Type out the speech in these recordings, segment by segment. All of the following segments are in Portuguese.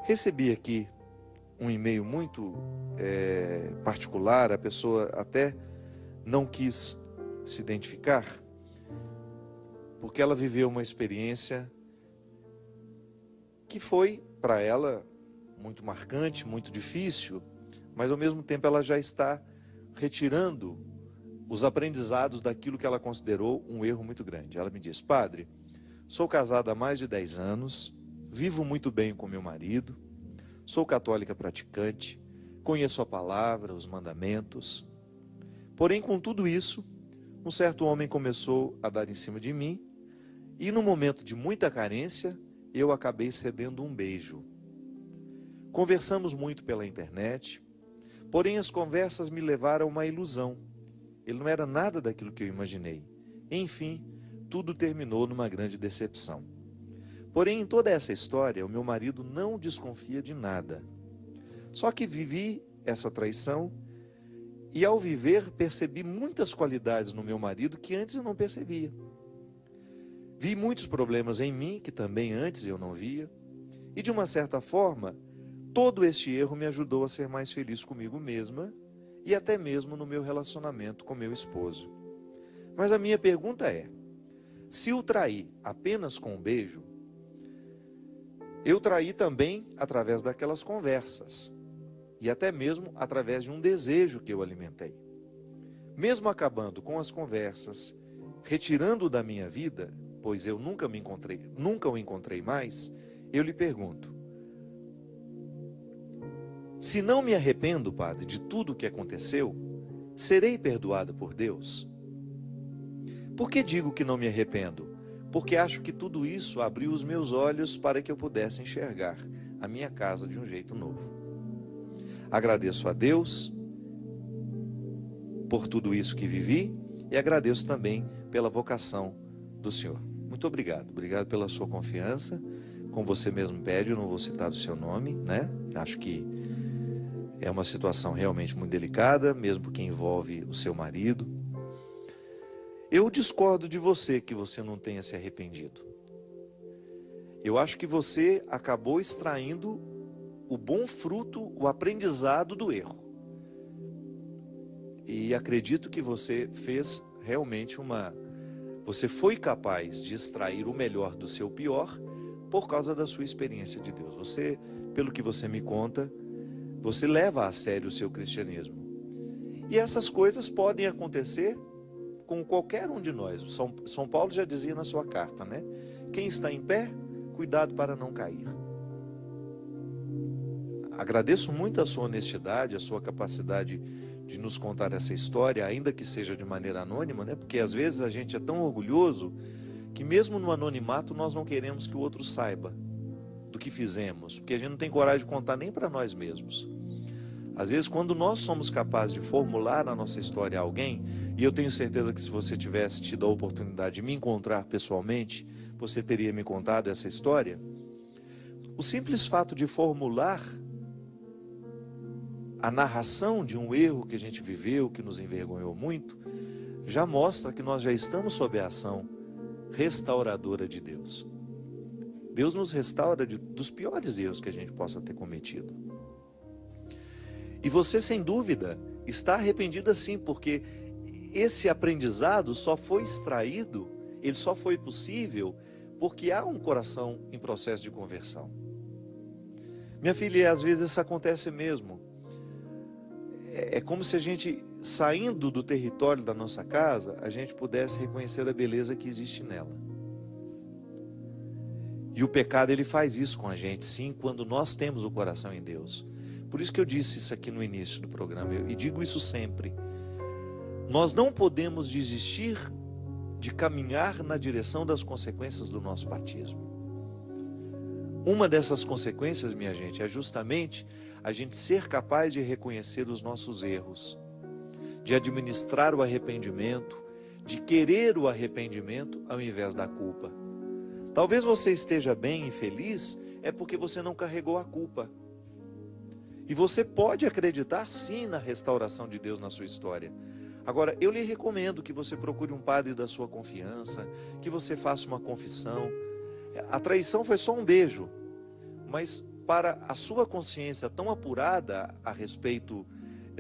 Recebi aqui um e-mail muito particular, a pessoa até não quis se identificar, porque ela viveu uma experiência que foi, para ela, muito marcante, muito difícil, mas ao mesmo tempo ela já está retirando os aprendizados daquilo que ela considerou um erro muito grande. Ela me diz: padre, sou casada há mais de 10 anos, vivo muito bem com meu marido, sou católica praticante, conheço a palavra, os mandamentos. Porém, com tudo isso, um certo homem começou a dar em cima de mim e, no momento de muita carência, eu acabei cedendo um beijo. Conversamos muito pela internet, porém as conversas me levaram a uma ilusão. Ele não era nada daquilo que eu imaginei. Enfim, tudo terminou numa grande decepção. Porém, em toda essa história, o meu marido não desconfia de nada. Só que vivi essa traição e, ao viver, percebi muitas qualidades no meu marido que antes eu não percebia. Vi muitos problemas em mim que também antes eu não via. E, de uma certa forma, todo este erro me ajudou a ser mais feliz comigo mesma e até mesmo no meu relacionamento com meu esposo. Mas a minha pergunta é: se o traí apenas com um beijo, eu traí também através daquelas conversas e até mesmo através de um desejo que eu alimentei. Mesmo acabando com as conversas, retirando-o da minha vida, pois eu nunca o encontrei mais, eu lhe pergunto: se não me arrependo, padre, de tudo o que aconteceu, serei perdoado por Deus? Por que digo que não me arrependo? Porque acho que tudo isso abriu os meus olhos para que eu pudesse enxergar a minha casa de um jeito novo. Agradeço a Deus por tudo isso que vivi e agradeço também pela vocação do Senhor. Muito obrigado. Obrigado pela sua confiança. Como você mesmo pede, eu não vou citar o seu nome, né? Acho que é uma situação realmente muito delicada, mesmo porque envolve o seu marido. Eu discordo de você que você não tenha se arrependido. Eu acho que você acabou extraindo o bom fruto, o aprendizado do erro. E acredito que você fez realmente você foi capaz de extrair o melhor do seu pior por causa da sua experiência de Deus. Você, pelo que você me conta, você leva a sério o seu cristianismo. E essas coisas podem acontecer com qualquer um de nós. São Paulo já dizia na sua carta, né? Quem está em pé, cuidado para não cair. Agradeço muito a sua honestidade, a sua capacidade de nos contar essa história, ainda que seja de maneira anônima, né? Porque às vezes a gente é tão orgulhoso que mesmo no anonimato nós não queremos que o outro saiba do que fizemos, porque a gente não tem coragem de contar nem para nós mesmos. Às vezes, quando nós somos capazes de formular a nossa história a alguém, e eu tenho certeza que se você tivesse tido a oportunidade de me encontrar pessoalmente, você teria me contado essa história. O simples fato de formular a narração de um erro que a gente viveu, que nos envergonhou muito, já mostra que nós já estamos sob a ação restauradora de Deus. Deus nos restaura dos piores erros que a gente possa ter cometido. E você, sem dúvida, está arrependido sim, porque esse aprendizado só foi extraído, ele só foi possível porque há um coração em processo de conversão. Minha filha, às vezes isso acontece mesmo. É como se a gente, saindo do território da nossa casa, a gente pudesse reconhecer a beleza que existe nela. E o pecado, ele faz isso com a gente, sim, quando nós temos o coração em Deus. Por isso que eu disse isso aqui no início do programa, e digo isso sempre. Nós não podemos desistir de caminhar na direção das consequências do nosso batismo. Uma dessas consequências, minha gente, é justamente a gente ser capaz de reconhecer os nossos erros, de administrar o arrependimento, de querer o arrependimento ao invés da culpa. Talvez você esteja bem e feliz, é porque você não carregou a culpa. E você pode acreditar sim na restauração de Deus na sua história. Agora, eu lhe recomendo que você procure um padre da sua confiança, que você faça uma confissão. A traição foi só um beijo, mas para a sua consciência tão apurada a respeito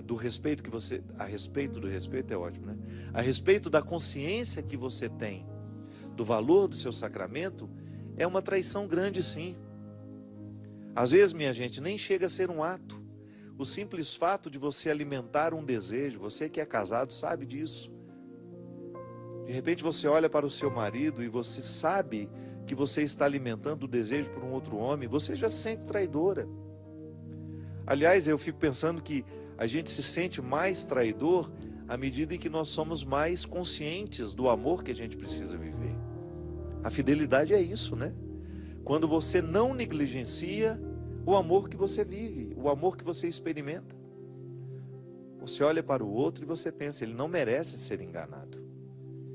do respeito que você... A respeito do respeito é ótimo, né? A respeito da consciência que você tem do valor do seu sacramento, é uma traição grande, sim. Às vezes, minha gente, nem chega a ser um ato. O simples fato de você alimentar um desejo, você que é casado sabe disso. De repente você olha para o seu marido e você sabe que você está alimentando o desejo por um outro homem, você já se sente traidora. Aliás, eu fico pensando que a gente se sente mais traidor à medida em que nós somos mais conscientes do amor que a gente precisa viver. A fidelidade é isso, né? Quando você não negligencia o amor que você vive, o amor que você experimenta. Você olha para o outro e você pensa, ele não merece ser enganado.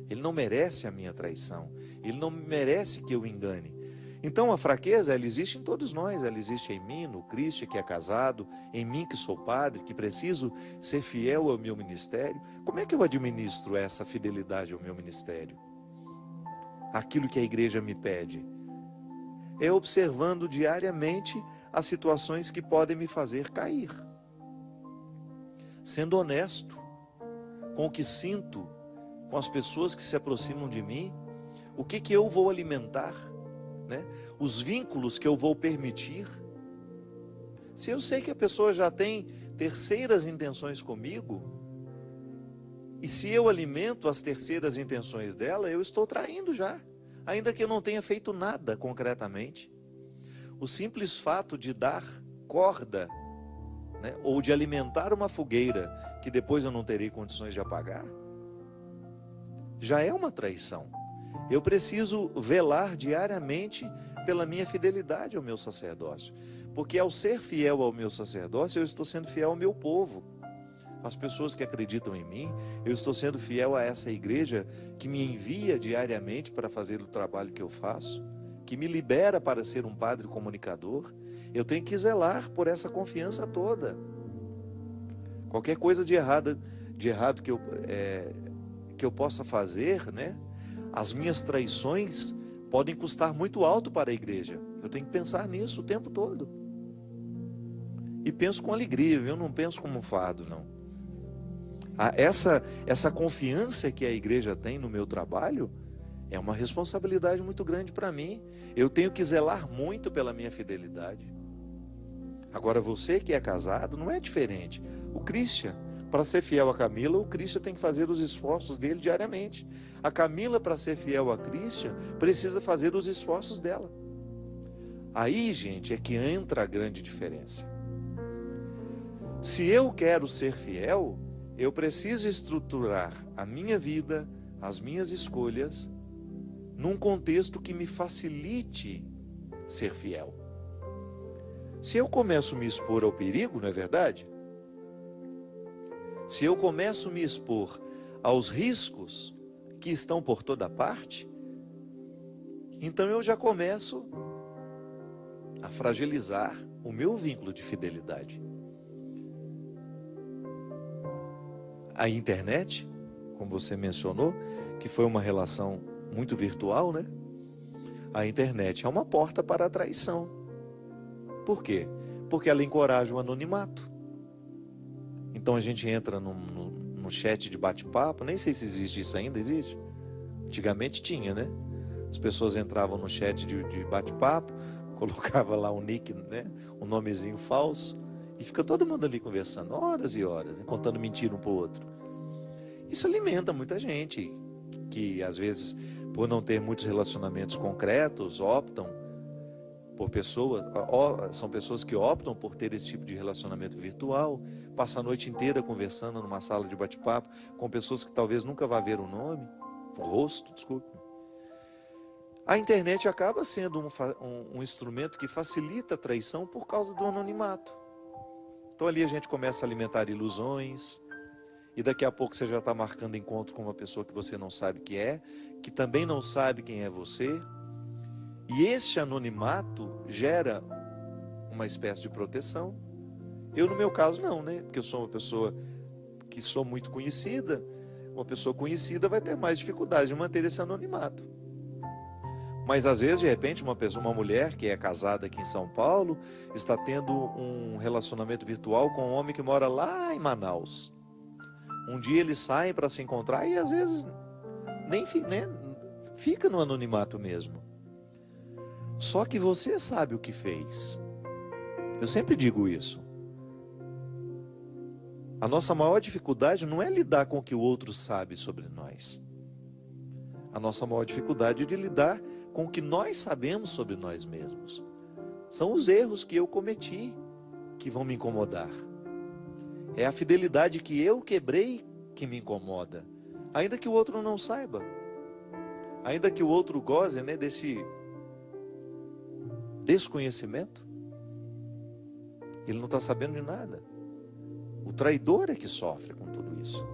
Ele não merece a minha traição. Ele não merece que eu o engane. Então a fraqueza, ela existe em todos nós. Ela existe em mim, no Cristo que é casado, em mim que sou padre, que preciso ser fiel ao meu ministério. Como é que eu administro essa fidelidade ao meu ministério? Aquilo que a igreja me pede. É observando diariamente as situações que podem me fazer cair. Sendo honesto com o que sinto, com as pessoas que se aproximam de mim, o que eu vou alimentar, né? Os vínculos que eu vou permitir. Se eu sei que a pessoa já tem terceiras intenções comigo, e se eu alimento as terceiras intenções dela, eu estou traindo já, ainda que eu não tenha feito nada concretamente. O simples fato de dar corda, né, ou de alimentar uma fogueira que depois eu não terei condições de apagar, já é uma traição. Eu preciso velar diariamente pela minha fidelidade ao meu sacerdócio, porque ao ser fiel ao meu sacerdócio, eu estou sendo fiel ao meu povo, às pessoas que acreditam em mim. Eu estou sendo fiel a essa igreja que me envia diariamente para fazer o trabalho que eu faço, que me libera para ser um padre comunicador. Eu tenho que zelar por essa confiança toda. Qualquer coisa de errado que eu possa fazer, né? As minhas traições podem custar muito alto para a igreja. Eu tenho que pensar nisso o tempo todo. E penso com alegria, eu não penso como um fardo, não. Essa confiança que a igreja tem no meu trabalho é uma responsabilidade muito grande para mim. Eu tenho que zelar muito pela minha fidelidade. Agora, você que é casado, não é diferente. O Christian, para ser fiel a Camila, o Christian tem que fazer os esforços dele diariamente. A Camila, para ser fiel a Christian, precisa fazer os esforços dela. Aí, gente, é que entra a grande diferença. Se eu quero ser fiel, eu preciso estruturar a minha vida, as minhas escolhas, num contexto que me facilite ser fiel. Se eu começo a me expor ao perigo, não é verdade? Se eu começo a me expor aos riscos que estão por toda parte, então eu já começo a fragilizar o meu vínculo de fidelidade. A internet, como você mencionou, que foi uma relação muito virtual, né? A internet é uma porta para a traição. Por quê? Porque ela encoraja o anonimato. Então a gente entra no chat de bate-papo, nem sei se existe isso ainda, existe? Antigamente tinha, né? As pessoas entravam no chat de bate-papo, colocava lá um nick, né? Um nomezinho falso, e fica todo mundo ali conversando, horas e horas, né? Contando mentira um para o outro. Isso alimenta muita gente, que às vezes, por não ter muitos relacionamentos concretos, optam por pessoas, são pessoas que optam por ter esse tipo de relacionamento virtual, passa a noite inteira conversando numa sala de bate-papo com pessoas que talvez nunca vá ver o nome, o rosto, desculpe. A internet acaba sendo um instrumento que facilita a traição por causa do anonimato. Então ali a gente começa a alimentar ilusões, e daqui a pouco você já está marcando encontro com uma pessoa que você não sabe que também não sabe quem é você. E este anonimato gera uma espécie de proteção. Eu, no meu caso, não, né? Porque eu sou uma pessoa que sou muito conhecida. Uma pessoa conhecida vai ter mais dificuldade de manter esse anonimato. Mas às vezes, de repente, uma mulher que é casada aqui em São Paulo está tendo um relacionamento virtual com um homem que mora lá em Manaus. Um dia eles saem para se encontrar e às vezes nem fica no anonimato mesmo. Só que você sabe o que fez. Eu sempre digo isso. A nossa maior dificuldade não é lidar com o que o outro sabe sobre nós. A nossa maior dificuldade é de lidar com o que nós sabemos sobre nós mesmos. São os erros que eu cometi que vão me incomodar. É a fidelidade que eu quebrei que me incomoda. Ainda que o outro não saiba. Ainda que o outro goze, desse desconhecimento. Ele não está sabendo de nada. O traidor é que sofre com tudo isso.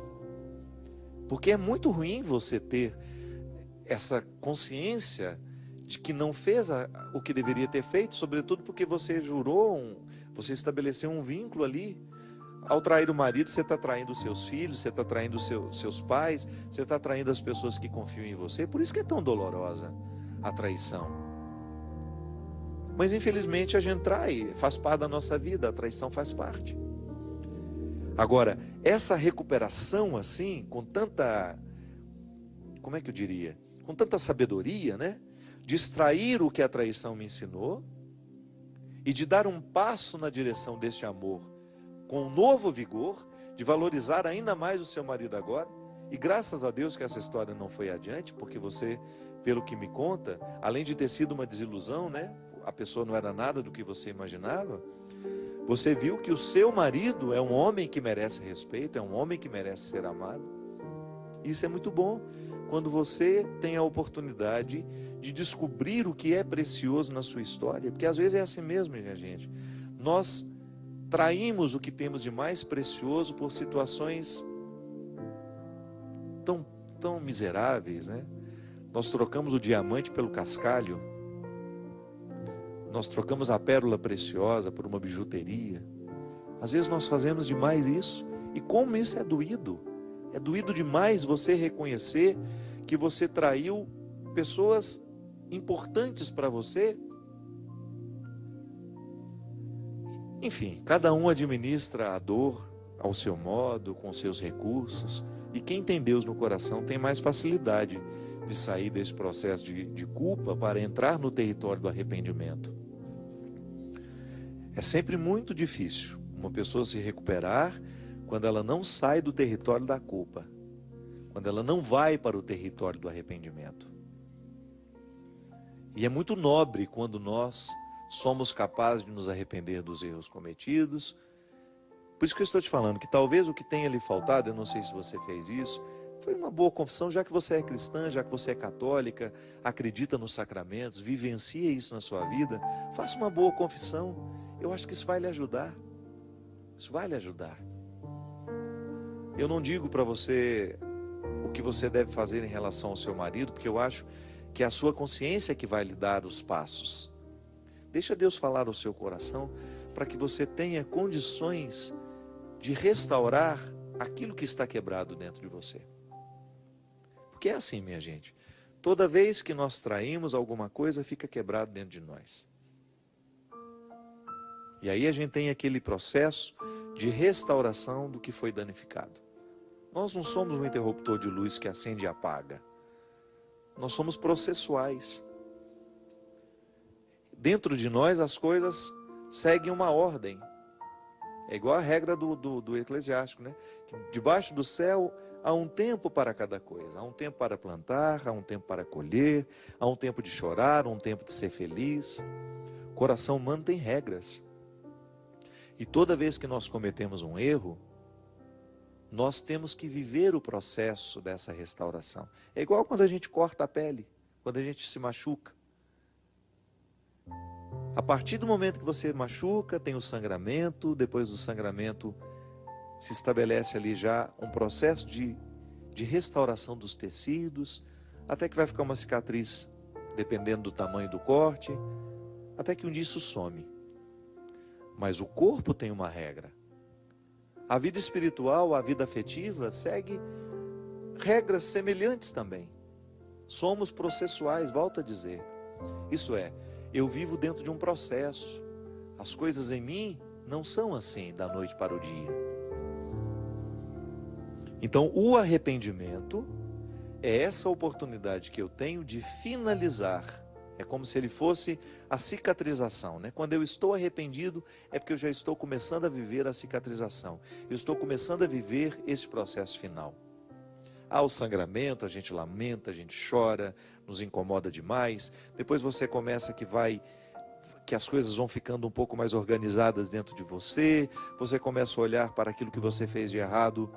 Porque é muito ruim você ter essa consciência de que não fez o que deveria ter feito, sobretudo porque você jurou, você estabeleceu um vínculo ali. Ao trair o marido, você está traindo os seus filhos, você está traindo os seus pais, você está traindo as pessoas que confiam em você. Por isso que é tão dolorosa a traição. Mas infelizmente a gente trai, faz parte da nossa vida, a traição faz parte. Agora, essa recuperação assim, com tanta, como é que eu diria? Com tanta sabedoria, de extrair o que a traição me ensinou e de dar um passo na direção deste amor com um novo vigor, de valorizar ainda mais o seu marido agora. E graças a Deus que essa história não foi adiante, porque você, pelo que me conta, além de ter sido uma desilusão, a pessoa não era nada do que você imaginava, você viu que o seu marido é um homem que merece respeito, é um homem que merece ser amado. Isso é muito bom, quando você tem a oportunidade de descobrir o que é precioso na sua história, porque às vezes é assim mesmo, minha gente. Nós traímos o que temos de mais precioso por situações tão miseráveis, Nós trocamos o diamante pelo cascalho. Nós trocamos a pérola preciosa por uma bijuteria. Às vezes nós fazemos demais isso. E como isso é doído. É doído demais você reconhecer que você traiu pessoas importantes para você. Enfim, cada um administra a dor ao seu modo, com seus recursos. E quem tem Deus no coração tem mais facilidade de sair desse processo de culpa para entrar no território do arrependimento. É sempre muito difícil uma pessoa se recuperar quando ela não sai do território da culpa, quando ela não vai para o território do arrependimento. E é muito nobre quando nós somos capazes de nos arrepender dos erros cometidos. Por isso que eu estou te falando que talvez o que tenha lhe faltado, eu não sei se você fez isso, foi uma boa confissão, já que você é cristã, já que você é católica, acredita nos sacramentos, vivencia isso na sua vida, faça uma boa confissão. Eu acho que isso vai lhe ajudar. Isso vai lhe ajudar. Eu não digo para você o que você deve fazer em relação ao seu marido, porque eu acho que é a sua consciência que vai lhe dar os passos. Deixa Deus falar ao seu coração para que você tenha condições de restaurar aquilo que está quebrado dentro de você. Porque é assim, minha gente. Toda vez que nós traímos alguma coisa, fica quebrado dentro de nós. E aí a gente tem aquele processo de restauração do que foi danificado. Nós não somos um interruptor de luz que acende e apaga. Nós somos processuais. Dentro de nós as coisas seguem uma ordem. É igual a regra do Eclesiástico, que debaixo do céu há um tempo para cada coisa. Há um tempo para plantar, há um tempo para colher, há um tempo de chorar, um tempo de ser feliz. O coração humano tem regras. E toda vez que nós cometemos um erro, nós temos que viver o processo dessa restauração. É igual quando a gente corta a pele, quando a gente se machuca. A partir do momento que você machuca, tem o sangramento, depois do sangramento se estabelece ali já um processo de restauração dos tecidos, até que vai ficar uma cicatriz, dependendo do tamanho do corte, até que um dia isso some. Mas o corpo tem uma regra. A vida espiritual, a vida afetiva, segue regras semelhantes também. Somos processuais, volto a dizer. Isso é, eu vivo dentro de um processo. As coisas em mim não são assim da noite para o dia. Então, o arrependimento é essa oportunidade que eu tenho de finalizar. É como se ele fosse a cicatrização, né? Quando eu estou arrependido, é porque eu já estou começando a viver a cicatrização. Eu estou começando a viver esse processo final. Há o sangramento, a gente lamenta, a gente chora, nos incomoda demais. Depois você começa que as coisas vão ficando um pouco mais organizadas dentro de você. Você começa a olhar para aquilo que você fez de errado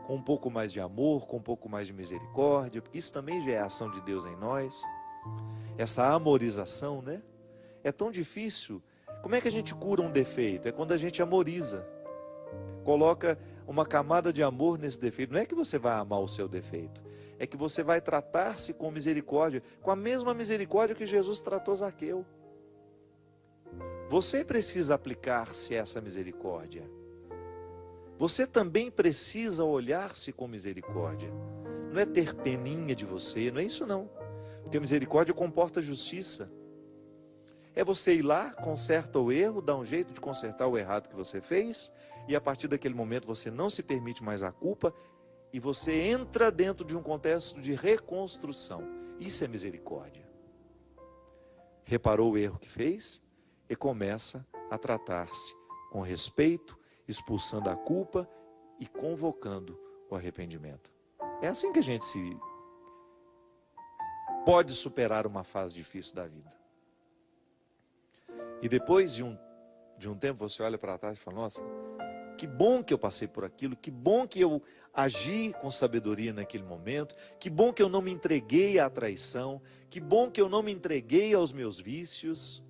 com um pouco mais de amor, com um pouco mais de misericórdia, porque isso também já é a ação de Deus em nós. Essa amorização, né? É tão difícil. Como é que a gente cura um defeito? É quando a gente amoriza. Coloca uma camada de amor nesse defeito. Não é que você vai amar o seu defeito. É que você vai tratar-se com misericórdia, com a mesma misericórdia que Jesus tratou Zaqueu. Você precisa aplicar-se essa misericórdia. Você também precisa olhar-se com misericórdia. Não é ter peninha de você, não é isso não. Porque misericórdia comporta justiça. É você ir lá, conserta o erro, dá um jeito de consertar o errado que você fez, e a partir daquele momento você não se permite mais a culpa, e você entra dentro de um contexto de reconstrução. Isso é misericórdia. Reparou o erro que fez e começa a tratar-se com respeito, expulsando a culpa e convocando o arrependimento. É assim que a gente pode superar uma fase difícil da vida. E depois de um tempo você olha para trás e fala, nossa, que bom que eu passei por aquilo, que bom que eu agi com sabedoria naquele momento, que bom que eu não me entreguei à traição, que bom que eu não me entreguei aos meus vícios.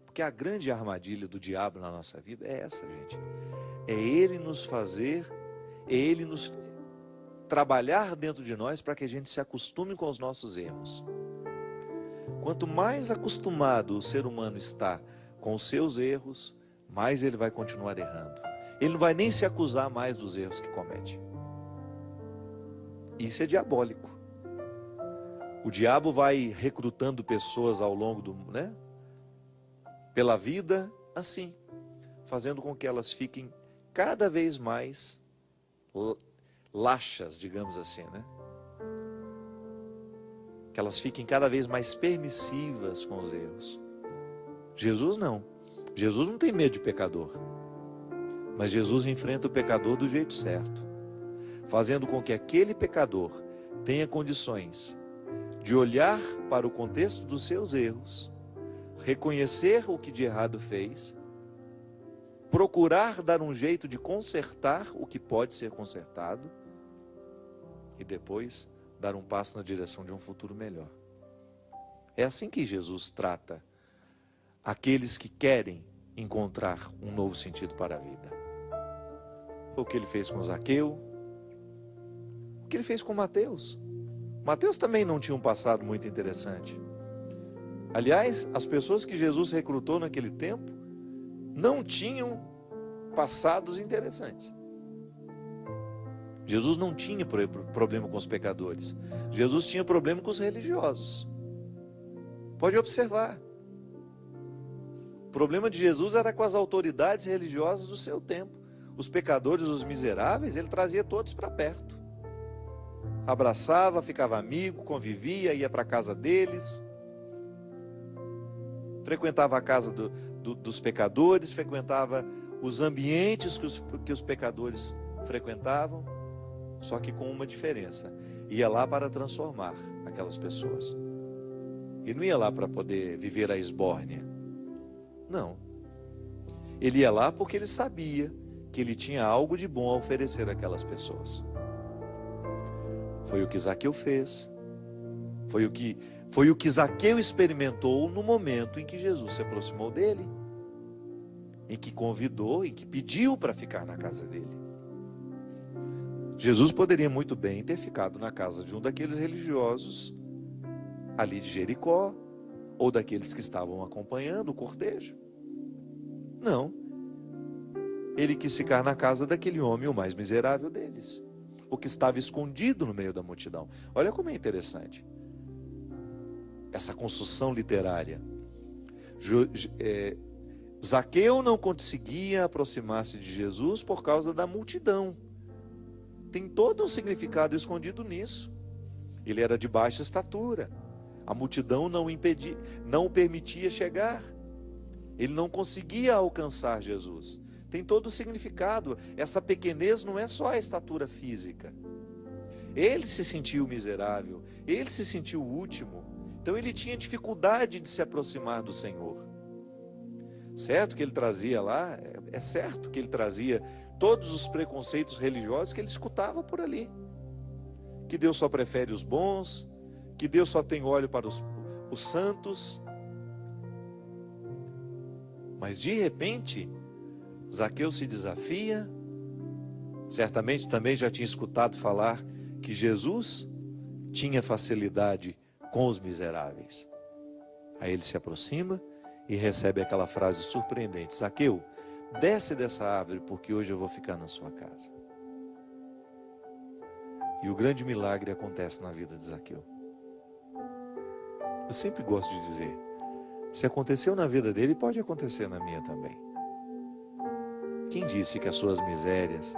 Porque a grande armadilha do diabo na nossa vida é essa, gente. É ele nos fazer, é ele nos trabalhar dentro de nós para que a gente se acostume com os nossos erros. Quanto mais acostumado o ser humano está com os seus erros, mais ele vai continuar errando. Ele não vai nem se acusar mais dos erros que comete. Isso é diabólico. O diabo vai recrutando pessoas ao longo pela vida, assim, fazendo com que elas fiquem cada vez mais laxas, digamos assim, né? Que elas fiquem cada vez mais permissivas com os erros. Jesus não. Jesus não tem medo de pecador. Mas Jesus enfrenta o pecador do jeito certo, fazendo com que aquele pecador tenha condições de olhar para o contexto dos seus erros, reconhecer o que de errado fez, procurar dar um jeito de consertar o que pode ser consertado e depois dar um passo na direção de um futuro melhor. É assim que Jesus trata aqueles que querem encontrar um novo sentido para a vida. Foi o que ele fez com Zaqueu, o que ele fez com Mateus. Mateus também não tinha um passado muito interessante. Aliás, as pessoas que Jesus recrutou naquele tempo não tinham passados interessantes. Jesus não tinha problema com os pecadores. Jesus tinha problema com os religiosos. Pode observar. O problema de Jesus era com as autoridades religiosas do seu tempo. Os pecadores, os miseráveis, ele trazia todos para perto. Abraçava, ficava amigo, convivia, ia para a casa deles. Frequentava a casa dos pecadores, frequentava os ambientes que os pecadores frequentavam, só que com uma diferença: ia lá para transformar aquelas pessoas. Ele não ia lá para poder viver a esbórnia. Não. Ele ia lá porque ele sabia que ele tinha algo de bom a oferecer àquelas pessoas. Foi o que Zaqueu fez. Foi o que Zaqueu experimentou no momento em que Jesus se aproximou dele, em que convidou, em que pediu para ficar na casa dele. Jesus poderia muito bem ter ficado na casa de um daqueles religiosos ali de Jericó, ou daqueles que estavam acompanhando o cortejo. Não. Ele quis ficar na casa daquele homem, o mais miserável deles, o que estava escondido no meio da multidão. Olha como é interessante. essa construção literária. Zaqueu não conseguia aproximar-se de Jesus por causa da multidão. Tem todo um significado escondido nisso. Ele era de baixa estatura. A multidão não o permitia chegar. Ele não conseguia alcançar Jesus. Tem todo o significado. Essa pequenez não é só a estatura física. Ele se sentiu miserável. Ele se sentiu o último. Então ele tinha dificuldade de se aproximar do Senhor. Certo que ele trazia lá, é certo que ele trazia todos os preconceitos religiosos que ele escutava por ali. Que Deus só prefere os bons, que Deus só tem olho para os santos. Mas de repente, Zaqueu se desafia. Certamente também já tinha escutado falar que Jesus tinha facilidade com os miseráveis. Aí ele se aproxima e recebe aquela frase surpreendente: Zaqueu, desce dessa árvore, porque hoje eu vou ficar na sua casa. E o grande milagre acontece na vida de Zaqueu. Eu sempre gosto de dizer, se aconteceu na vida dele, pode acontecer na minha também. Quem disse que as suas misérias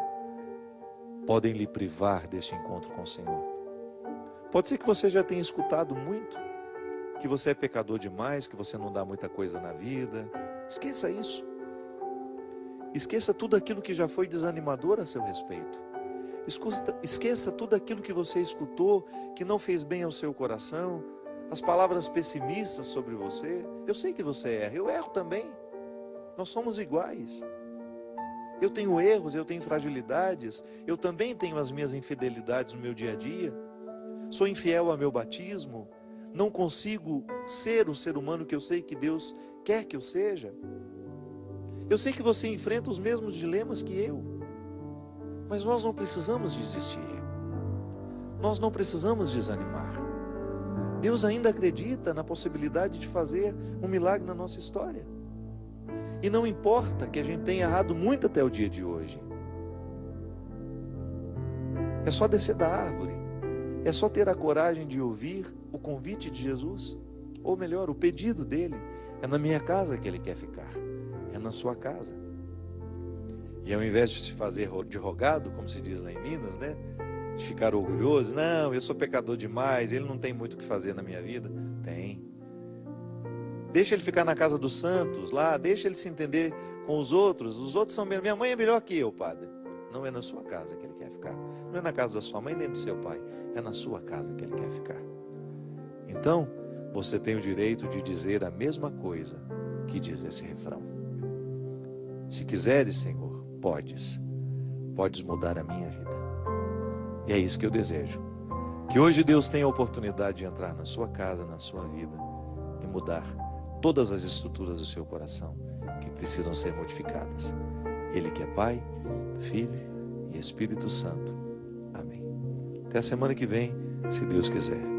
podem lhe privar deste encontro com o Senhor? Pode ser que você já tenha escutado muito, que você é pecador demais, que você não dá muita coisa na vida. Esqueça isso. Esqueça tudo aquilo que já foi desanimador a seu respeito. Esqueça tudo aquilo que você escutou, que não fez bem ao seu coração, as palavras pessimistas sobre você. Eu sei que você erra, eu erro também. Nós somos iguais. Eu tenho erros, eu tenho fragilidades, eu também tenho as minhas infidelidades no meu dia a dia. Sou infiel ao meu batismo, não consigo ser o ser humano que eu sei que Deus quer que eu seja. Eu sei que você enfrenta os mesmos dilemas que eu, mas nós não precisamos desistir. Nós não precisamos desanimar. Deus ainda acredita na possibilidade de fazer um milagre na nossa história. E não importa que a gente tenha errado muito até o dia de hoje. É só descer da árvore. É só ter a coragem de ouvir o convite de Jesus. Ou melhor, o pedido dele. É na minha casa que ele quer ficar. É na sua casa. E ao invés de se fazer de rogado, como se diz lá em Minas, né? De ficar orgulhoso. Não, eu sou pecador demais, ele não tem muito o que fazer na minha vida. Tem. Deixa ele ficar na casa dos santos lá, deixa ele se entender com os outros. Os outros são... Minha mãe é melhor que eu, padre. Não é na sua casa que ele quer ficar. Não é na casa da sua mãe nem do seu pai. É na sua casa que ele quer ficar. Então, você tem o direito de dizer a mesma coisa que diz esse refrão. Se quiseres, Senhor, podes. Podes mudar a minha vida. E é isso que eu desejo. Que hoje Deus tenha a oportunidade de entrar na sua casa, na sua vida e mudar todas as estruturas do seu coração que precisam ser modificadas. Ele que é Pai, Filho e Espírito Santo. Amém. Até a semana que vem, se Deus quiser.